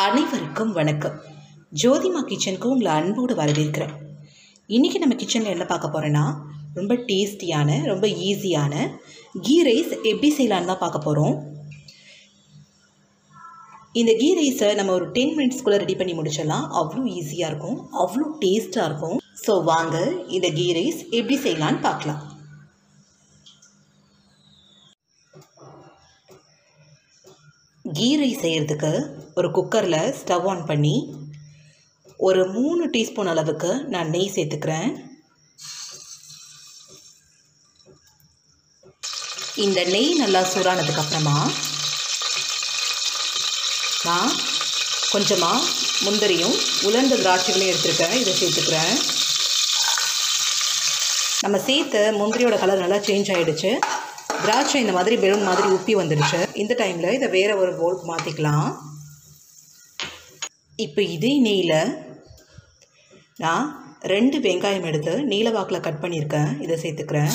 அனைவருக்கும் வணக்கம். ஜோதிமா கிச்சனுக்கு உங்களை அன்போடு வரவேற்கிறேன். இன்றைக்கி நம்ம கிச்சனில் என்ன பார்க்க போகிறோன்னா, ரொம்ப டேஸ்டியான ரொம்ப ஈஸியான கீ ரைஸ் எப்படி செய்யலான்னு தான் பார்க்க போகிறோம். இந்த கீ ரைஸை நம்ம ஒரு 10 மினிட்ஸ்க்குள்ளே ரெடி பண்ணி முடிச்சிடலாம். அவ்வளோ ஈஸியாக இருக்கும், அவ்வளோ டேஸ்ட்டாக இருக்கும். ஸோ வாங்க இந்த கீ ரைஸ் எப்படி செய்யலான்னு பார்க்கலாம். கீ ரைஸ் செய்கிறதுக்கு ஒரு குக்கரில் ஸ்டவ் ஆன் பண்ணி ஒரு 3 டீஸ்பூன் அளவுக்கு நான் நெய் சேர்த்துக்கிறேன். இந்த நெய் நல்லா சூடானதுக்கப்புறமா நான் கொஞ்சமாக முந்திரியும் உலர்ந்த திராட்சைகளையும் எடுத்துருக்கேன். இதை சேர்த்துக்கிறேன். நம்ம சேர்த்து முந்திரியோட கலர் நல்லா சேஞ்ச் ஆகிடுச்சு. திராட்சை இந்த மாதிரி பெலூன் மாதிரி உப்பி வந்துடுச்சு. இந்த டைமில் இதை வேறு ஒரு பவுலுக்கு மாற்றிக்கலாம். இப்போ இதே நெய்யில் நான் 2 வெங்காயம் எடுத்து நீல வாக்கில் கட் பண்ணியிருக்கேன். இதை சேர்த்துக்கிறேன்.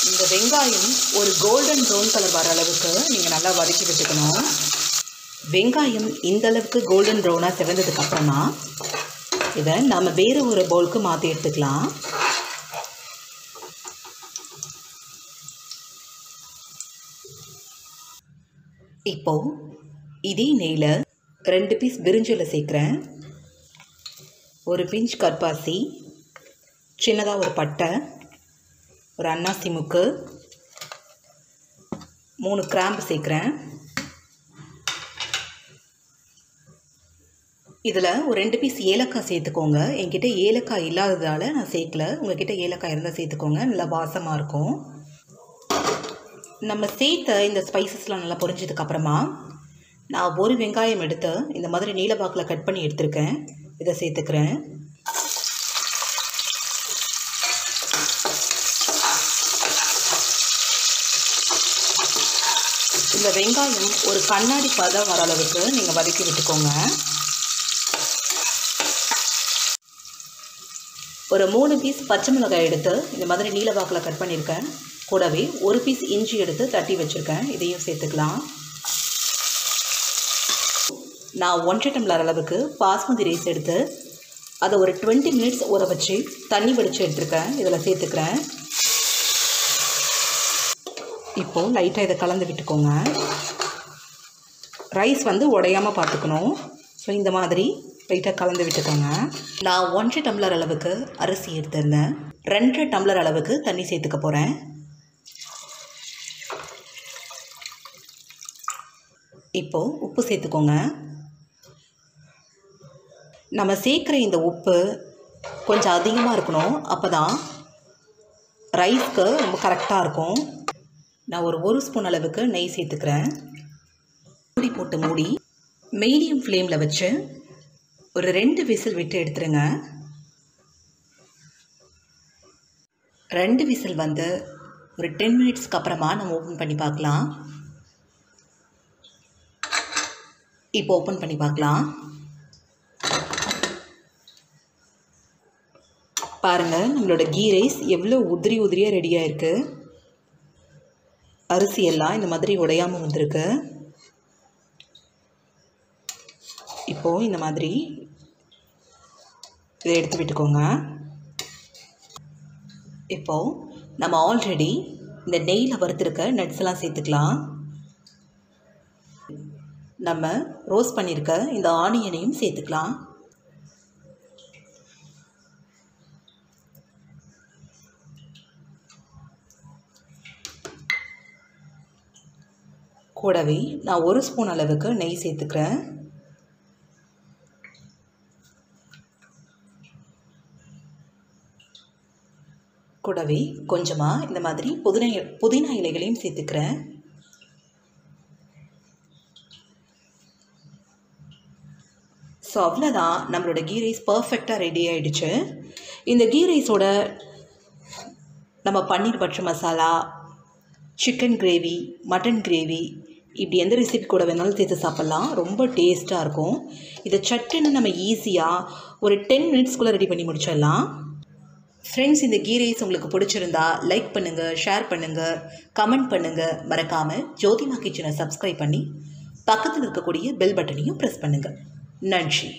இந்த வெங்காயம் ஒரு கோல்டன் ப்ரௌன் கலர் வர அளவுக்கு நீங்கள் நல்லா வதக்கி விட்டுக்கணும். வெங்காயம் இந்த அளவுக்கு கோல்டன் ப்ரௌனாக செவந்ததுக்கப்புறமா இதை நம்ம வேறு ஒரு பவுலுக்கு மாற்றி எடுத்துக்கலாம். இப்போது இதே நெய்யில் 2 பீஸ் பிரிஞ்சில் சேர்க்குறேன். ஒரு பிஞ்ச் கற்பாசி, சின்னதாக ஒரு பட்டை, ஒரு அன்னாசி முக்கு, 3 கிராம்பு சேர்க்குறேன். இதில் ஒரு 2 பீஸ் ஏலக்காய் சேர்த்துக்கோங்க. என்கிட்ட ஏலக்காய் இல்லாததால் நான் சேர்க்கல. உங்கள்கிட்ட ஏலக்காய் இருந்தால் சேர்த்துக்கோங்க, நல்லா வாசமாக இருக்கும். நம்ம சேர்த்த இந்த ஸ்பைசஸ்லாம் நல்லா பொரிஞ்சதுக்கப்புறமா நான் ஒரு வெங்காயம் எடுத்து இந்த மாதிரி நீலவாக்கில் கட் பண்ணி எடுத்துருக்கேன். இதை சேர்த்துக்கிறேன். இந்த வெங்காயம் ஒரு கண்ணாடி பதம் வர அளவுக்கு நீங்கள் வதக்கி விட்டுக்கோங்க. ஒரு 3 பீஸ் பச்சை மிளகாய் எடுத்து இந்த மாதிரி நீலவாக்கில் கட் பண்ணியிருக்கேன். கூடவே ஒரு பீஸ் இஞ்சி எடுத்து தட்டி வச்சுருக்கேன். இதையும் சேர்த்துக்கலாம். நான் 1 டம்ளர் அளவுக்கு பாஸ்மதி ரைஸ் எடுத்து அதை ஒரு 20 மினிட்ஸ் ஊற வச்சு தண்ணி வடித்து எடுத்துருக்கேன். இதில் சேர்த்துக்கிறேன். இப்போது லைட்டாக இதை கலந்து விட்டுக்கோங்க. ரைஸ் உடையாமல் பார்த்துக்கணும். ஸோ இந்த மாதிரி லைட்டாக கலந்து விட்டுக்கோங்க. நான் 1 டம்ளர் அளவுக்கு அரிசி எடுத்திருந்தேன். 2 டம்ளர் அளவுக்கு தண்ணி சேர்த்துக்க போகிறேன். இப்போது உப்பு சேர்த்துக்கோங்க. நம்ம சேர்க்குற இந்த உப்பு கொஞ்சம் அதிகமாக இருக்கணும். அப்போ தான் ரைஸ்க்கு ரொம்ப கரெக்டாக இருக்கும். நான் ஒரு ஸ்பூன் அளவுக்கு நெய் சேர்த்துக்கிறேன். மூடி போட்டு மூடி மீடியம் ஃப்ளேமில் வச்சு ஒரு 2 விசில் விட்டு எடுத்துருங்க. 2 விசில் ஒரு 10 மினிட்ஸ்க்கு அப்புறமா நம்ம ஓப்பன் பண்ணி பார்க்கலாம். இப்போ ஓப்பன் பண்ணி பார்க்கலாம். பாருங்கள், நம்மளோட கீ ரைஸ் எவ்வளோ உதிரியாக ரெடியாக இருக்குது. அரிசி எல்லாம் இந்த மாதிரி உடையாமல் வந்திருக்கு. இப்போது இந்த மாதிரி இதை எடுத்து விட்டுக்கோங்க. இப்போது நம்ம ஆல்ரெடி இந்த நெய்யில் வறுத்துருக்க நட்ஸ் எல்லாம் சேர்த்துக்கலாம். நம்ம ரோஸ்ட் பண்ணியிருக்க இந்த ஆனியனையும் சேர்த்துக்கலாம். கூடவே நான் 1 ஸ்பூன் அளவுக்கு நெய் சேர்த்துக்கிறேன். கூடவே கொஞ்சமாக இந்த மாதிரி புதினா இலைகளையும் சேர்த்துக்கிறேன். ஸோ அவ்வளோதான், நம்மளோட கீ ரைஸ் பர்ஃபெக்டாக ரெடி ஆகிடுச்சு. இந்த கீ ரைஸோட நம்ம paneer butter masala, chicken gravy, mutton gravy, இப்படி எந்த ரெசிபி கூட வேணாலும் சேர்த்து சாப்பிட்லாம். ரொம்ப டேஸ்ட்டாக இருக்கும். இதை சட்டுன்னு நம்ம ஈஸியாக ஒரு 10 மினிட்ஸ்க்குள்ளே ரெடி பண்ணி முடிச்சிடலாம். ஃப்ரெண்ட்ஸ், இந்த கீ ரைஸ் உங்களுக்கு பிடிச்சிருந்தா லைக் பண்ணுங்கள், ஷேர் பண்ணுங்கள், கமெண்ட் பண்ணுங்கள். மறக்காமல் ஜோதிமா கிச்சனை சப்ஸ்கிரைப் பண்ணி பக்கத்தில் இருக்கக்கூடிய பெல் பட்டனையும் ப்ரெஸ் பண்ணுங்கள். நன்றி.